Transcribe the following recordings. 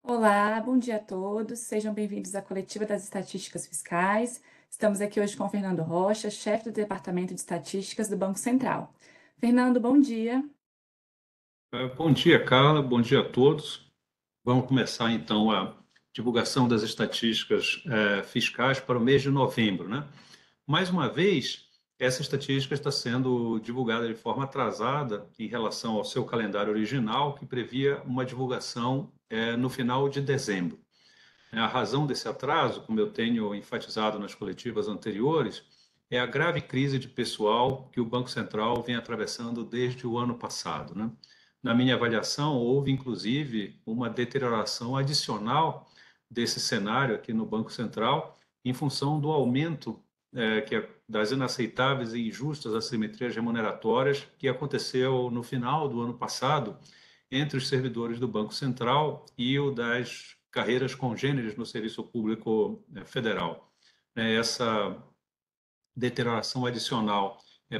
Olá, bom dia a todos. Sejam bem-vindos à Coletiva das Estatísticas Fiscais. Estamos aqui hoje com o Fernando Rocha, chefe do Departamento de Estatísticas do Banco Central. Fernando, bom dia. Bom dia, Carla. Bom dia a todos. Vamos começar então a divulgação das estatísticas fiscais para o mês de novembro, né? Mais uma vez, essa estatística está sendo divulgada de forma atrasada em relação ao seu calendário original, que previa uma divulgação no final de dezembro. A razão desse atraso, como eu tenho enfatizado nas coletivas anteriores, é a grave crise de pessoal que o Banco Central vem atravessando desde o ano passado, né? Na minha avaliação, houve inclusive uma deterioração adicional desse cenário aqui no Banco Central, em função do aumento das inaceitáveis e injustas assimetrias remuneratórias que aconteceu no final do ano passado entre os servidores do Banco Central e o das carreiras congêneres no Serviço Público Federal. Essa deterioração adicional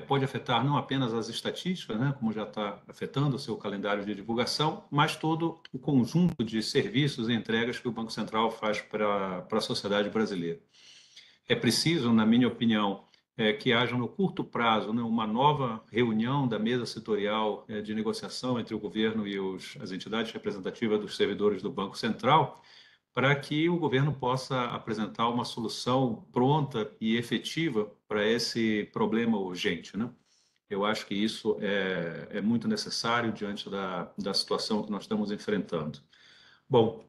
pode afetar não apenas as estatísticas, né, como já está afetando o seu calendário de divulgação, mas todo o conjunto de serviços e entregas que o Banco Central faz para a sociedade brasileira. É preciso, na minha opinião, que haja no curto prazo, né, uma nova reunião da mesa setorial de negociação entre o governo e as entidades representativas dos servidores do Banco Central, para que o governo possa apresentar uma solução pronta e efetiva para esse problema urgente, né? Eu acho que isso é muito necessário diante da situação que nós estamos enfrentando. Bom,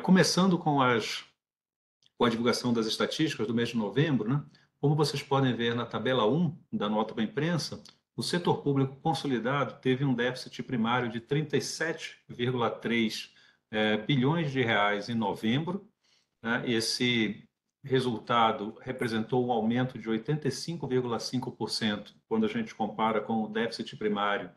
começando com a divulgação das estatísticas do mês de novembro, né? Como vocês podem ver na tabela 1 da nota para a imprensa, o setor público consolidado teve um déficit primário de 37,3 bilhões de reais em novembro, né? Esse resultado representou um aumento de 85,5% quando a gente compara com o déficit primário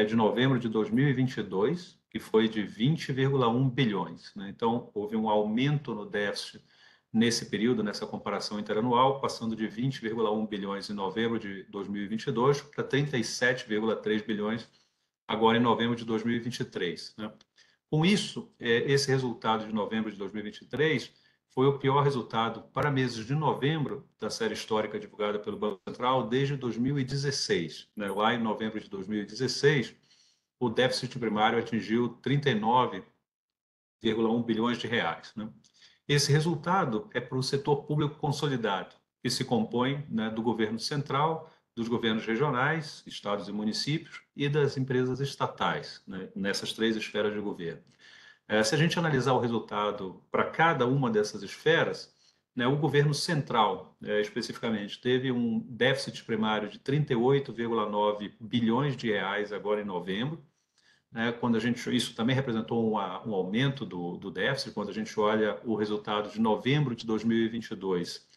de novembro de 2022, que foi de 20,1 bilhões, né? Então, houve um aumento no déficit nesse período, nessa comparação interanual, passando de 20,1 bilhões em novembro de 2022 para 37,3 bilhões agora em novembro de 2023, né? Com isso, esse resultado de novembro de 2023 foi o pior resultado para meses de novembro da série histórica divulgada pelo Banco Central desde 2016, né? Lá em novembro de 2016, o déficit primário atingiu 39,1 bilhões de reais, né? Esse resultado é para o setor público consolidado, que se compõe, né, do governo central, dos governos regionais, estados e municípios, e das empresas estatais, né, nessas três esferas de governo. Se a gente analisar o resultado para cada uma dessas esferas, né, o governo central, especificamente, teve um déficit primário de 38,9 bilhões de reais agora em novembro, né? Quando a gente, isso também representou um aumento do déficit, quando a gente olha o resultado de novembro de 2022,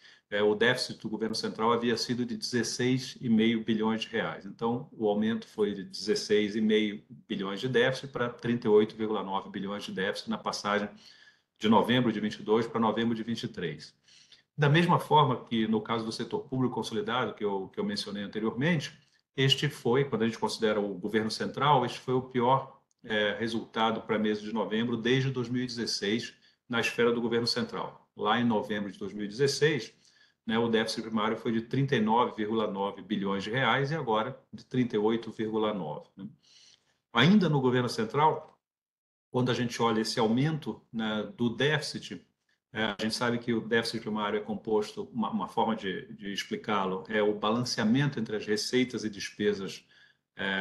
o déficit do governo central havia sido de 16,5 bilhões de reais. Então, o aumento foi de 16,5 bilhões de déficit para 38,9 bilhões de déficit na passagem de novembro de 22 para novembro de 23. Da mesma forma que no caso do setor público consolidado, que eu mencionei anteriormente, este foi, quando a gente considera o governo central, este foi o pior resultado para mês de novembro desde 2016 na esfera do governo central. Lá em novembro de 2016, né, o déficit primário foi de 39,9 bilhões de reais e agora de 38,9. Né? Ainda no governo central, quando a gente olha esse aumento, né, do déficit, a gente sabe que o déficit primário é composto, uma forma de explicá-lo é o balanceamento entre as receitas e despesas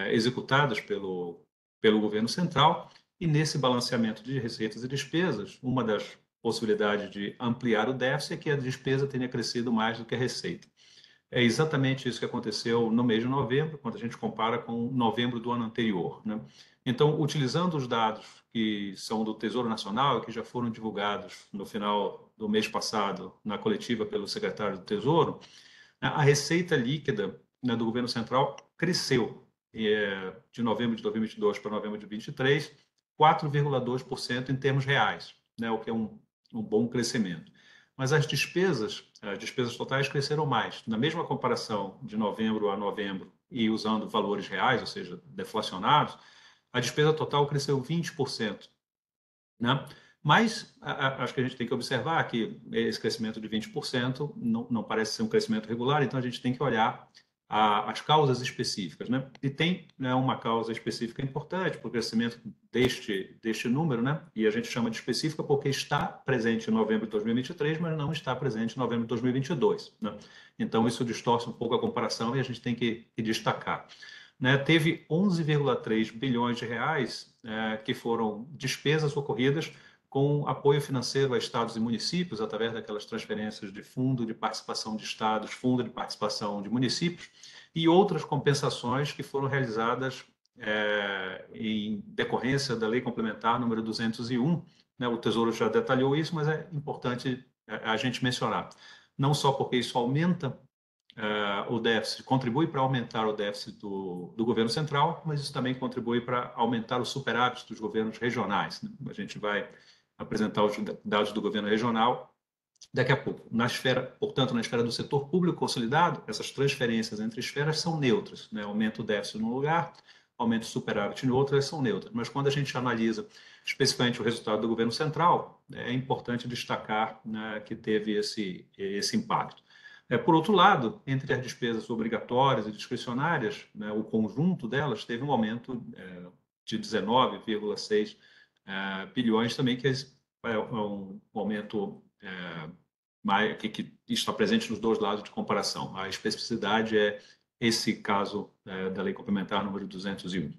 executadas pelo governo central, e nesse balanceamento de receitas e despesas, uma das possibilidades de ampliar o déficit é que a despesa tenha crescido mais do que a receita. É exatamente isso que aconteceu no mês de novembro, quando a gente compara com novembro do ano anterior, né? Então, utilizando os dados que são do Tesouro Nacional, que já foram divulgados no final do mês passado, na coletiva pelo secretário do Tesouro, a receita líquida, né, do governo central cresceu de novembro de 2022 para novembro de 2023, 4,2% em termos reais, né, o que é um bom crescimento. Mas as despesas totais cresceram mais. Na mesma comparação de novembro a novembro e usando valores reais, ou seja, deflacionados, a despesa total cresceu 20%, né? Mas acho que a gente tem que observar que esse crescimento de 20% não parece ser um crescimento regular, então a gente tem que olhar as causas específicas, né? E tem, né, uma causa específica importante para o crescimento deste número, né? E a gente chama de específica porque está presente em novembro de 2023, mas não está presente em novembro de 2022, né? Então isso distorce um pouco a comparação e a gente tem que destacar, né? Teve 11,3 bilhões de reais que foram despesas ocorridas com apoio financeiro a estados e municípios, através daquelas transferências de fundo de participação de estados, fundo de participação de municípios, e outras compensações que foram realizadas em decorrência da Lei Complementar número 201. Né? O Tesouro já detalhou isso, mas é importante a gente mencionar. Não só porque isso aumenta o déficit, contribui para aumentar o déficit do governo central, mas isso também contribui para aumentar o superávit dos governos regionais, né? A gente vai apresentar os dados do governo regional daqui a pouco. Na esfera, portanto, na esfera do setor público consolidado, essas transferências entre esferas são neutras, né? Aumenta o déficit num lugar, aumenta o superávit no outro, elas são neutras. Mas quando a gente analisa especificamente o resultado do governo central, é importante destacar, né, que teve esse impacto. Por outro lado, entre as despesas obrigatórias e discricionárias, né, o conjunto delas teve um aumento de 19,6 bilhões também, que é um aumento que está presente nos dois lados de comparação. A especificidade é esse caso da Lei Complementar número 201.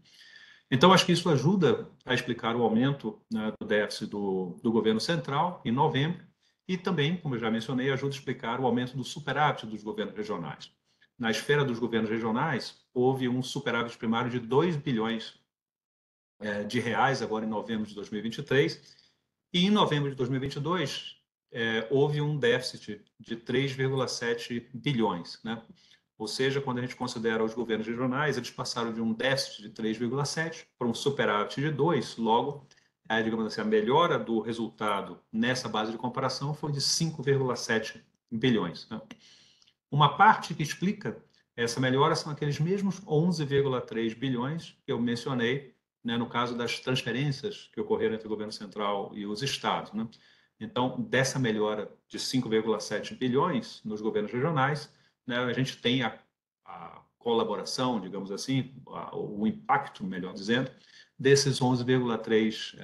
Então, acho que isso ajuda a explicar o aumento, né, do déficit do governo central em novembro e também, como eu já mencionei, ajuda a explicar o aumento do superávit dos governos regionais. Na esfera dos governos regionais, houve um superávit primário de 2 bilhões de reais agora em novembro de 2023 e em novembro de 2022 houve um déficit de 3,7 bilhões, né? Ou seja, quando a gente considera os governos regionais, eles passaram de um déficit de 3,7 para um superávit de 2, logo, digamos assim, a melhora do resultado nessa base de comparação foi de 5,7 bilhões. Né? Uma parte que explica essa melhora são aqueles mesmos 11,3 bilhões que eu mencionei, né, no caso das transferências que ocorreram entre o governo central e os estados. Né? Então, dessa melhora de 5,7 bilhões nos governos regionais, né, a gente tem a colaboração, digamos assim, o impacto, melhor dizendo, desses 11,3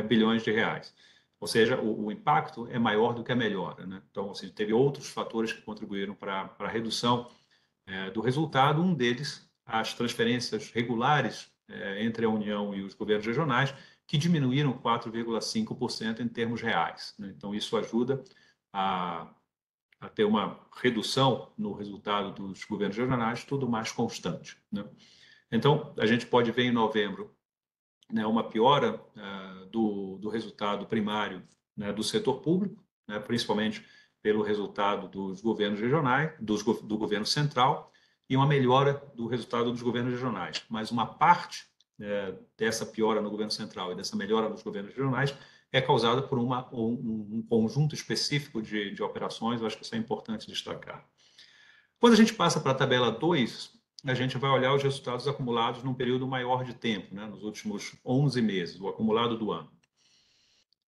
bilhões de reais. Ou seja, o impacto é maior do que a melhora. Né? Então, assim, teve outros fatores que contribuíram para a redução do resultado. Um deles, as transferências regulares entre a União e os governos regionais, que diminuíram 4,5% em termos reais. Né? Então, isso ajuda a ter uma redução no resultado dos governos regionais, tudo mais constante. Né? Então, a gente pode ver em novembro, né, uma piora do resultado primário, né, do setor público, né, principalmente pelo resultado dos governos regionais, do governo central, e uma melhora do resultado dos governos regionais. Mas uma parte dessa piora no governo central e dessa melhora nos governos regionais é causada por um conjunto específico de operações. Eu acho que isso é importante destacar. Quando a gente passa para a tabela 2, a gente vai olhar os resultados acumulados num período maior de tempo, né, nos últimos 11 meses, o acumulado do ano.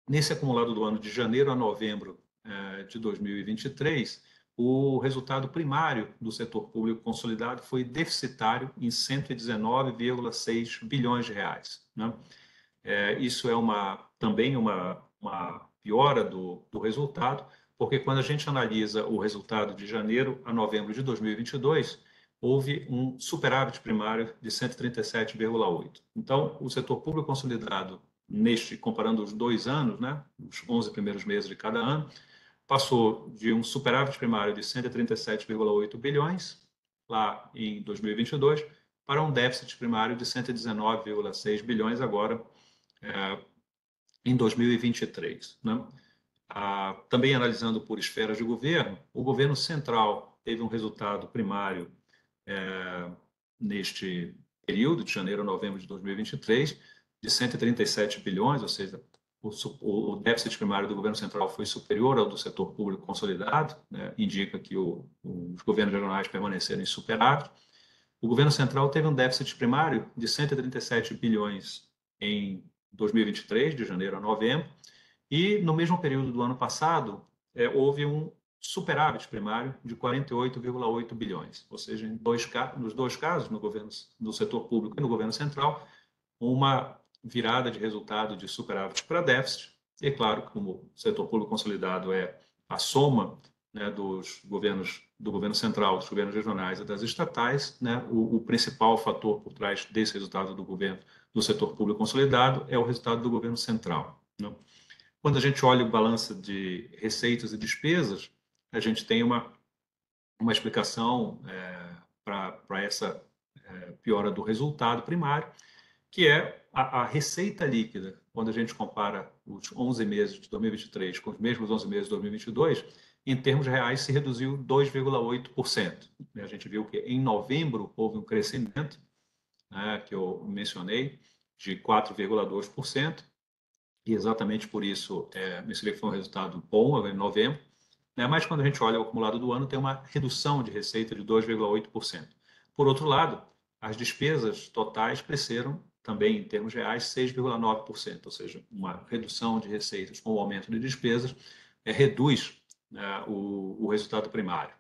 Nesse acumulado do ano de janeiro a novembro de 2023, o resultado primário do setor público consolidado foi deficitário em 119,6 bilhões de reais. Né? Isso é também uma piora do resultado, porque quando a gente analisa o resultado de janeiro a novembro de 2022, houve um superávit primário de 137,8. Então, o setor público consolidado, comparando os 2 anos, né, os 11 primeiros meses de cada ano, passou de um superávit primário de 137,8 bilhões, lá em 2022, para um déficit primário de 119,6 bilhões agora, em 2023. Né? Também analisando por esferas de governo, o governo central teve um resultado primário neste período, de janeiro a novembro de 2023, de 137 bilhões, ou seja, o déficit primário do governo central foi superior ao do setor público consolidado, né? Indica que os governos regionais permaneceram em superávit. O governo central teve um déficit primário de 137 bilhões em 2023, de janeiro a novembro, e no mesmo período do ano passado, houve um superávit primário de 48,8 bilhões, ou seja, nos dois casos, no setor público e no governo central, uma virada de resultado de superávit para déficit. E claro, como o setor público consolidado é a soma, né, do governo central, dos governos regionais e das estatais, né, o principal fator por trás desse resultado do setor público consolidado é o resultado do governo central, né? Quando a gente olha o balanço de receitas e despesas, a gente tem uma explicação para essa piora do resultado primário, que é a receita líquida. Quando a gente compara os 11 meses de 2023 com os mesmos 11 meses de 2022, em termos reais se reduziu 2,8%. A gente viu que em novembro houve um crescimento, né, que eu mencionei, de 4,2%, e exatamente por isso mencionei que foi um resultado bom em novembro, né? Mas quando a gente olha o acumulado do ano, tem uma redução de receita de 2,8%. Por outro lado, as despesas totais cresceram também em termos reais 6,9%, ou seja, uma redução de receitas com o aumento de despesas reduz, né, o resultado primário.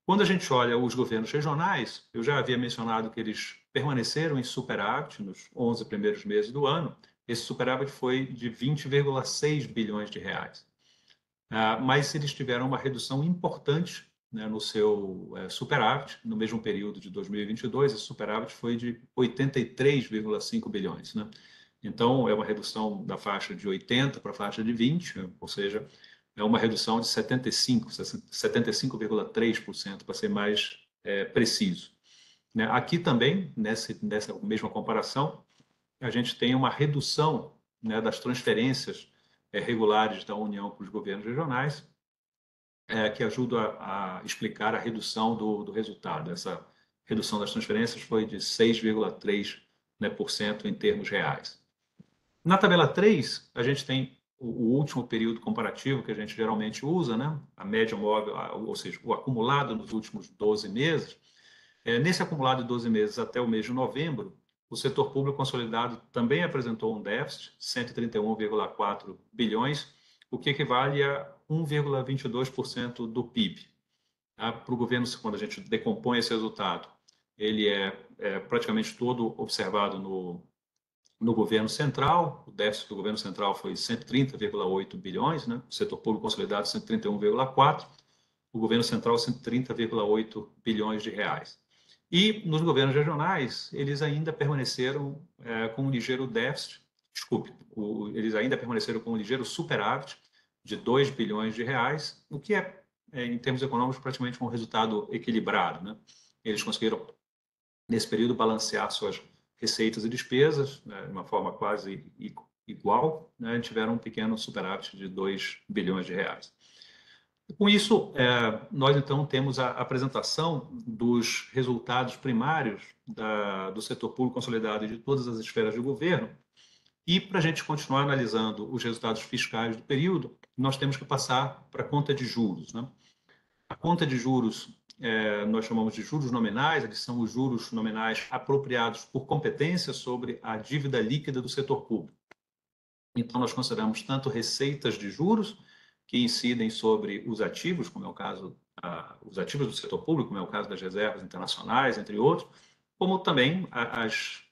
Quando a gente olha os governos regionais, eu já havia mencionado que eles permaneceram em superávit nos 11 primeiros meses do ano. Esse superávit foi de 20,6 bilhões de reais. Mas eles tiveram uma redução importante, né, no seu superávit. No mesmo período de 2022, esse superávit foi de 83,5 bilhões, né? Então, é uma redução da faixa de 80 para a faixa de 20, ou seja, é uma redução de 75,3%, para ser mais preciso, né? Aqui também, nessa mesma comparação, a gente tem uma redução, né, das transferências regulares da União para os governos regionais, que ajuda a explicar a redução do resultado. Essa redução das transferências foi de 6,3%, né, por cento em termos reais. Na tabela 3, a gente tem o último período comparativo que a gente geralmente usa, né? A média móvel, ou seja, o acumulado nos últimos 12 meses. Nesse acumulado de 12 meses até o mês de novembro, o setor público consolidado também apresentou um déficit, 131,4 bilhões, o que equivale a 1,22% do PIB. Tá? Para o governo, quando a gente decompõe esse resultado, ele é praticamente todo observado no governo central. O déficit do governo central foi 130,8 bilhões, né? O setor público consolidado 131,4, o governo central 130,8 bilhões de reais. E nos governos regionais, eles ainda permaneceram com um ligeiro déficit, eles ainda permaneceram com um ligeiro superávit de 2 bilhões de reais, o que em termos econômicos, praticamente um resultado equilibrado, né? Eles conseguiram, nesse período, balancear suas receitas e despesas, né, de uma forma quase igual, né? Tiveram um pequeno superávit de 2 bilhões de reais. Com isso, nós então temos a apresentação dos resultados primários do setor público consolidado e de todas as esferas de governo. E para a gente continuar analisando os resultados fiscais do período, nós temos que passar para a conta de juros, né? A conta de juros, nós chamamos de juros nominais, eles são os juros nominais apropriados por competência sobre a dívida líquida do setor público. Então, nós consideramos tanto receitas de juros, que incidem sobre os ativos, como é o caso, os ativos do setor público, como é o caso das reservas internacionais, entre outros, como também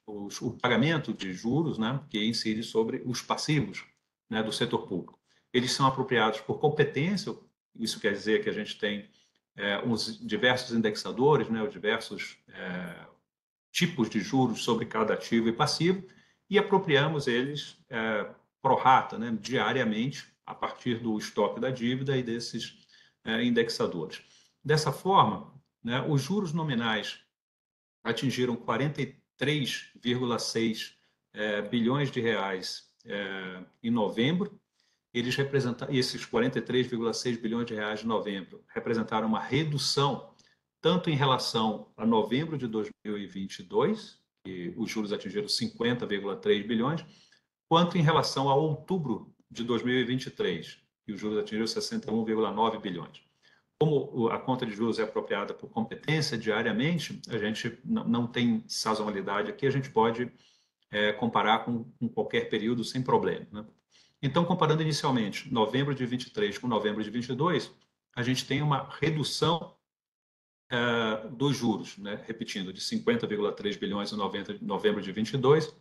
o pagamento de juros, né, que incide sobre os passivos, né, do setor público. Eles são apropriados por competência, isso quer dizer que a gente tem uns diversos indexadores, né, os diversos tipos de juros sobre cada ativo e passivo, e apropriamos eles pro rata, né, diariamente, a partir do estoque da dívida e desses indexadores. Dessa forma, né, os juros nominais atingiram 43,6 bilhões de reais em novembro. Esses 43,6 bilhões de reais de novembro representaram uma redução tanto em relação a novembro de 2022, que os juros atingiram 50,3 bilhões, quanto em relação a outubro de 2023, que os juros atingiram 61,9 bilhões. Como a conta de juros é apropriada por competência diariamente, a gente não tem sazonalidade aqui, a gente pode comparar com qualquer período sem problema, né? Então, comparando inicialmente novembro de 23 com novembro de 22, a gente tem uma redução dos juros, né? Repetindo, de 50,3 bilhões em novembro de 22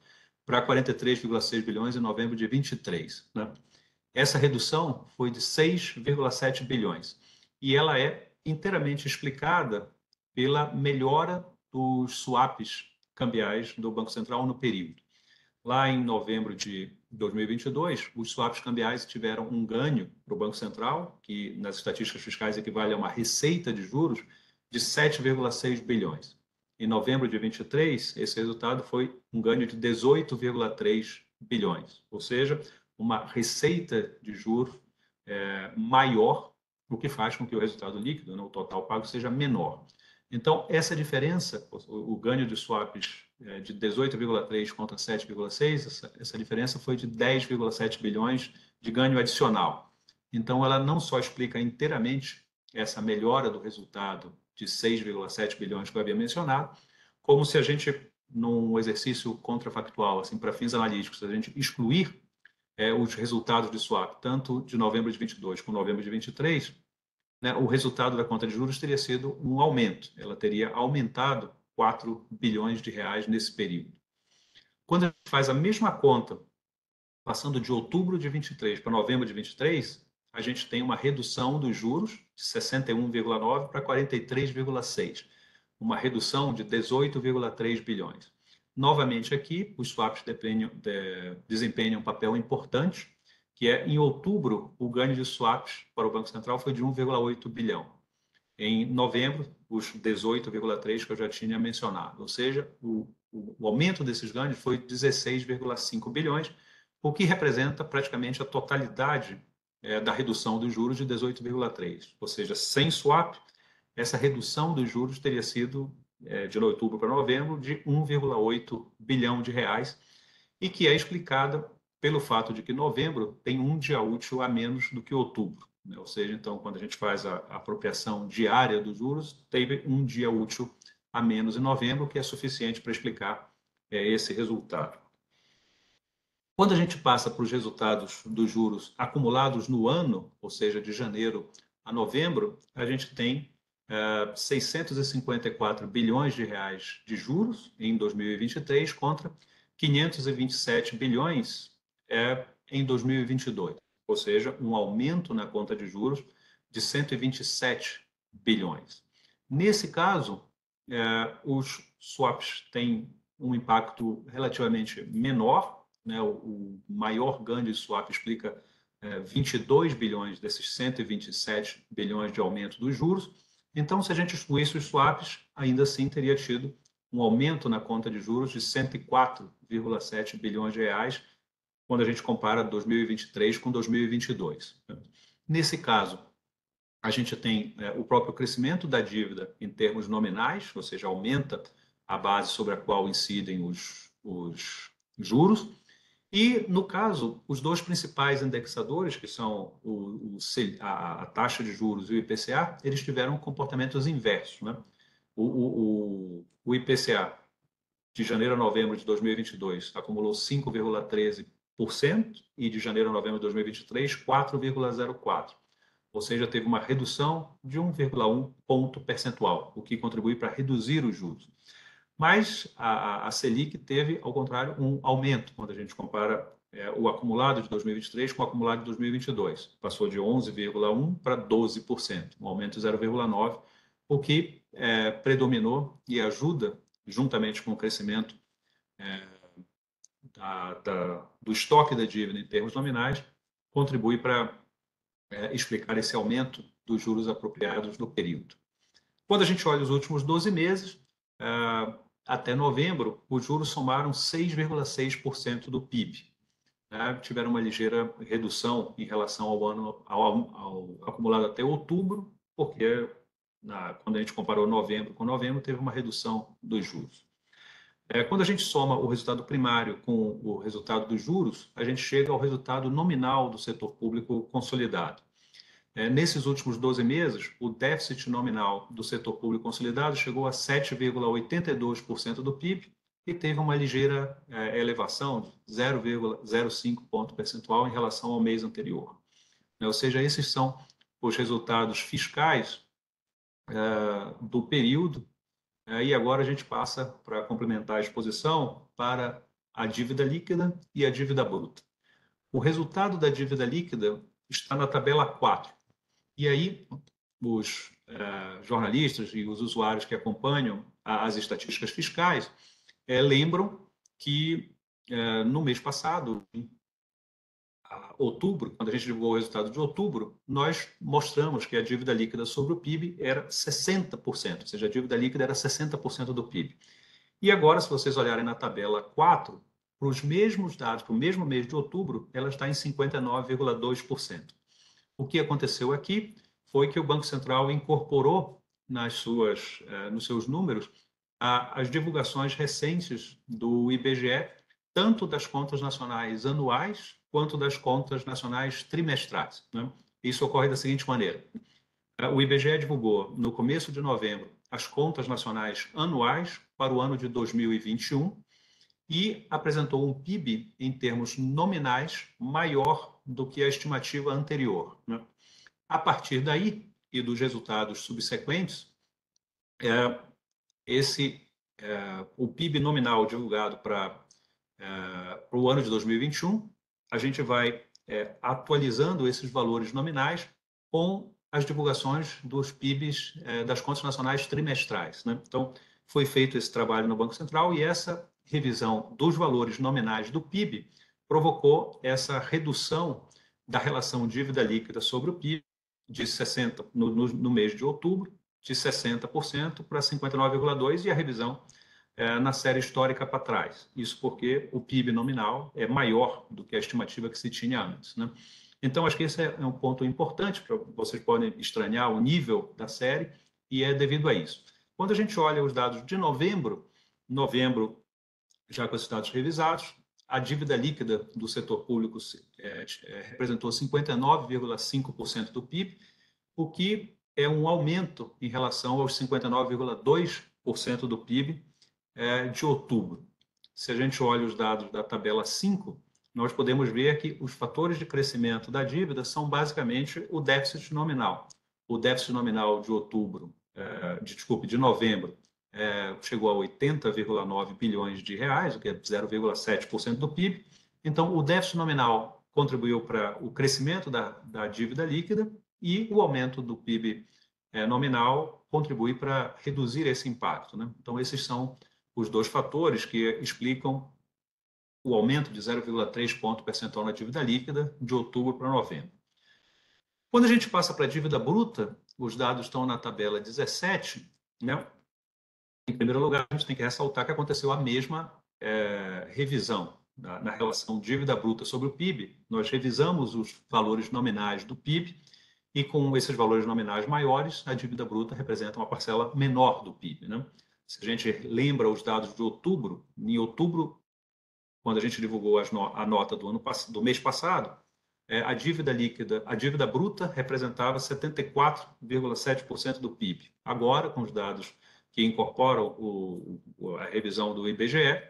para 43,6 bilhões em novembro de 23, né? Essa redução foi de 6,7 bilhões e ela é inteiramente explicada pela melhora dos swaps cambiais do Banco Central no período. Lá em novembro de 2022, os swaps cambiais tiveram um ganho para o Banco Central, que nas estatísticas fiscais equivale a uma receita de juros de 7,6 bilhões. Em novembro de 23, esse resultado foi um ganho de 18,3 bilhões, ou seja, uma receita de juros maior, o que faz com que o resultado líquido, né, o total pago, seja menor. Então, essa diferença, o ganho de swaps de 18,3 contra 7,6, essa diferença foi de 10,7 bilhões de ganho adicional. Então, ela não só explica inteiramente essa melhora do resultado de 6,7 bilhões que eu havia mencionado, como se a gente, num exercício contrafactual, assim, para fins analíticos, a gente excluir os resultados de swap, tanto de novembro de 22 como novembro de 23, né, o resultado da conta de juros teria sido um aumento. Ela teria aumentado 4 bilhões de reais nesse período. Quando a gente faz a mesma conta, passando de outubro de 23 para novembro de 23, a gente tem uma redução dos juros de 61,9 para 43,6, uma redução de 18,3 bilhões. Novamente aqui, os swaps desempenham um papel importante, que é, em outubro, o ganho de swaps para o Banco Central foi de 1,8 bilhão. Em novembro, os 18,3 que eu já tinha mencionado. Ou seja, o aumento desses ganhos foi 16,5 bilhões, o que representa praticamente a totalidade da redução dos juros de 18,3. Ou seja, sem swap, essa redução dos juros teria sido, de outubro para novembro, de 1,8 bilhão de reais, e que é explicada pelo fato de que novembro tem um dia útil a menos do que outubro, né? Ou seja, então, quando a gente faz a apropriação diária dos juros, teve um dia útil a menos em novembro, que é suficiente para explicar esse resultado. Quando a gente passa para os resultados dos juros acumulados no ano, ou seja, de janeiro a novembro, a gente tem 654 bilhões de reais de juros em 2023 contra 527 bilhões em 2022, ou seja, um aumento na conta de juros de 127 bilhões. Nesse caso, os swaps têm um impacto relativamente menor, né? O maior ganho de swap explica 22 bilhões desses 127 bilhões de aumento dos juros. Então, se a gente excluísse os swaps, ainda assim teria tido um aumento na conta de juros de 104,7 bilhões de reais, quando a gente compara 2023 com 2022. Nesse caso, a gente tem o próprio crescimento da dívida em termos nominais, ou seja, aumenta a base sobre a qual incidem os juros. E, no caso, os dois principais indexadores, que são a taxa de juros e o IPCA, eles tiveram comportamentos inversos, né? O IPCA de janeiro a novembro de 2022 acumulou 5,13% e de janeiro a novembro de 2023, 4,04%. Ou seja, teve uma redução de 1,1 ponto percentual, o que contribui para reduzir os juros. Mas a Selic teve, ao contrário, um aumento quando a gente compara o acumulado de 2023 com o acumulado de 2022. Passou de 11,1% para 12%, um aumento de 0,9%, o que predominou e ajuda, juntamente com o crescimento do estoque da dívida em termos nominais, contribui para explicar esse aumento dos juros apropriados no período. Quando a gente olha os últimos 12 meses, até novembro, os juros somaram 6,6% do PIB. Tiveram uma ligeira redução em relação ao acumulado até outubro, porque quando a gente comparou novembro com novembro, teve uma redução dos juros. Quando a gente soma o resultado primário com o resultado dos juros, a gente chega ao resultado nominal do setor público consolidado. Nesses últimos 12 meses, o déficit nominal do setor público consolidado chegou a 7,82% do PIB, e teve uma ligeira elevação de 0,05 ponto percentual em relação ao mês anterior. Ou seja, esses são os resultados fiscais do período. E agora a gente passa, para complementar a exposição, para a dívida líquida e a dívida bruta. O resultado da dívida líquida está na tabela 4. E aí, os jornalistas e os usuários que acompanham as estatísticas fiscais lembram que no mês passado, em outubro, quando a gente divulgou o resultado de outubro, nós mostramos que a dívida líquida sobre o PIB era 60%, ou seja, a dívida líquida era 60% do PIB. E agora, se vocês olharem na tabela 4, para os mesmos dados, para o mesmo mês de outubro, ela está em 59,2%. O que aconteceu aqui foi que o Banco Central incorporou nos seus números as divulgações recentes do IBGE, tanto das contas nacionais anuais quanto das contas nacionais trimestrais. Né? Isso ocorre da seguinte maneira: o IBGE divulgou no começo de novembro as contas nacionais anuais para o ano de 2021 e apresentou um PIB em termos nominais maior do que a estimativa anterior. Né? A partir daí e dos resultados subsequentes, o PIB nominal divulgado para o ano de 2021, a gente vai atualizando esses valores nominais com as divulgações dos PIBs das contas nacionais trimestrais. Né? Então, foi feito esse trabalho no Banco Central e essa revisão dos valores nominais do PIB provocou essa redução da relação dívida líquida sobre o PIB de 60 no mês de outubro, de 60% para 59,2% e a revisão na série histórica para trás. Isso porque o PIB nominal é maior do que a estimativa que se tinha antes. Né? Então, acho que esse é um ponto importante, para vocês podem estranhar o nível da série, e é devido a isso. Quando a gente olha os dados de novembro, já com esses dados revisados, a dívida líquida do setor público representou 59,5% do PIB, o que é um aumento em relação aos 59,2% do PIB de outubro. Se a gente olha os dados da tabela 5, nós podemos ver que os fatores de crescimento da dívida são basicamente o déficit nominal. O déficit nominal de de novembro, chegou a 80,9 bilhões de reais, o que é 0,7% do PIB. Então, o déficit nominal contribuiu para o crescimento da dívida líquida e o aumento do PIB nominal contribui para reduzir esse impacto. Né? Então, esses são os dois fatores que explicam o aumento de 0,3 ponto percentual na dívida líquida de outubro para novembro. Quando a gente passa para a dívida bruta, os dados estão na tabela 17, né? Em primeiro lugar, a gente tem que ressaltar que aconteceu a mesma revisão na relação dívida bruta sobre o PIB. Nós revisamos os valores nominais do PIB e com esses valores nominais maiores, a dívida bruta representa uma parcela menor do PIB. Né? Se a gente lembra os dados de outubro, em outubro, quando a gente divulgou a nota do mês passado, a dívida líquida, a dívida bruta representava 74,7% do PIB. Agora, com os dados que incorporam a revisão do IBGE,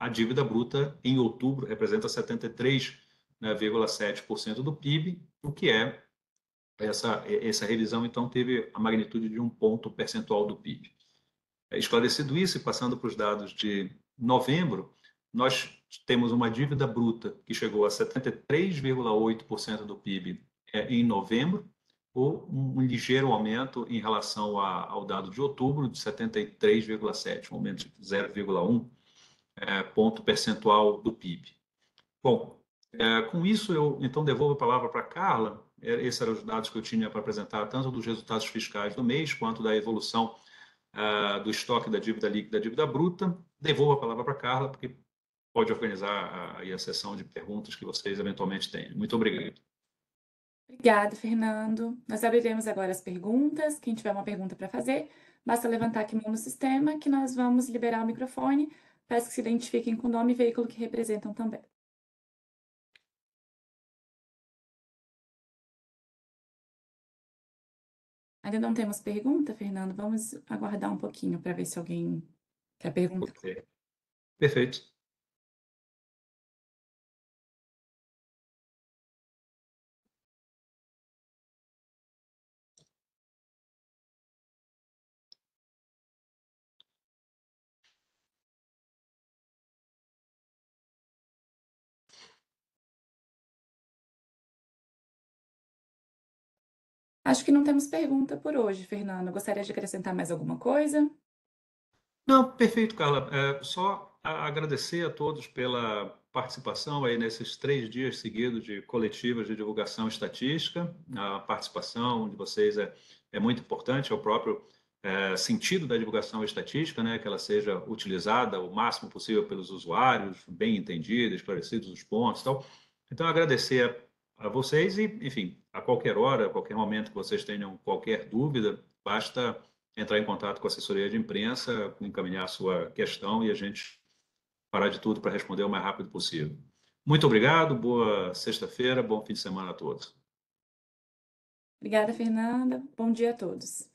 a dívida bruta em outubro representa 73,7% do PIB, o que é essa revisão, então, teve a magnitude de 1 ponto percentual do PIB. Esclarecido isso e passando para os dados de novembro, nós temos uma dívida bruta que chegou a 73,8% do PIB em novembro, ou um ligeiro aumento em relação ao dado de outubro, de 73,7%, um aumento de 0,1 ponto percentual do PIB. Bom, com isso eu então devolvo a palavra para a Carla. Esses eram os dados que eu tinha para apresentar, tanto dos resultados fiscais do mês, quanto da evolução do estoque da dívida líquida e da dívida bruta. Devolvo a palavra para a Carla, porque pode organizar a sessão de perguntas que vocês eventualmente tenham. Muito obrigado. Obrigada, Fernando. Nós abriremos agora as perguntas. Quem tiver uma pergunta para fazer, basta levantar aqui a mão no sistema que nós vamos liberar o microfone. Peço que se identifiquem com o nome e veículo que representam também. Ainda não temos pergunta, Fernando? Vamos aguardar um pouquinho para ver se alguém quer perguntar. Okay. Perfeito. Acho que não temos pergunta por hoje, Fernando. Gostaria de acrescentar mais alguma coisa? Não, perfeito, Carla. Só agradecer a todos pela participação aí nesses 3 dias seguidos de coletivas de divulgação estatística. A participação de vocês é muito importante, é o próprio sentido da divulgação estatística, né? Que ela seja utilizada o máximo possível pelos usuários, bem entendida, esclarecidos os pontos e tal. Então, agradecer a vocês e, enfim, a qualquer hora, a qualquer momento que vocês tenham qualquer dúvida, basta entrar em contato com a assessoria de imprensa, encaminhar a sua questão e a gente parar de tudo para responder o mais rápido possível. Muito obrigado, boa sexta-feira, bom fim de semana a todos. Obrigada, Fernanda. Bom dia a todos.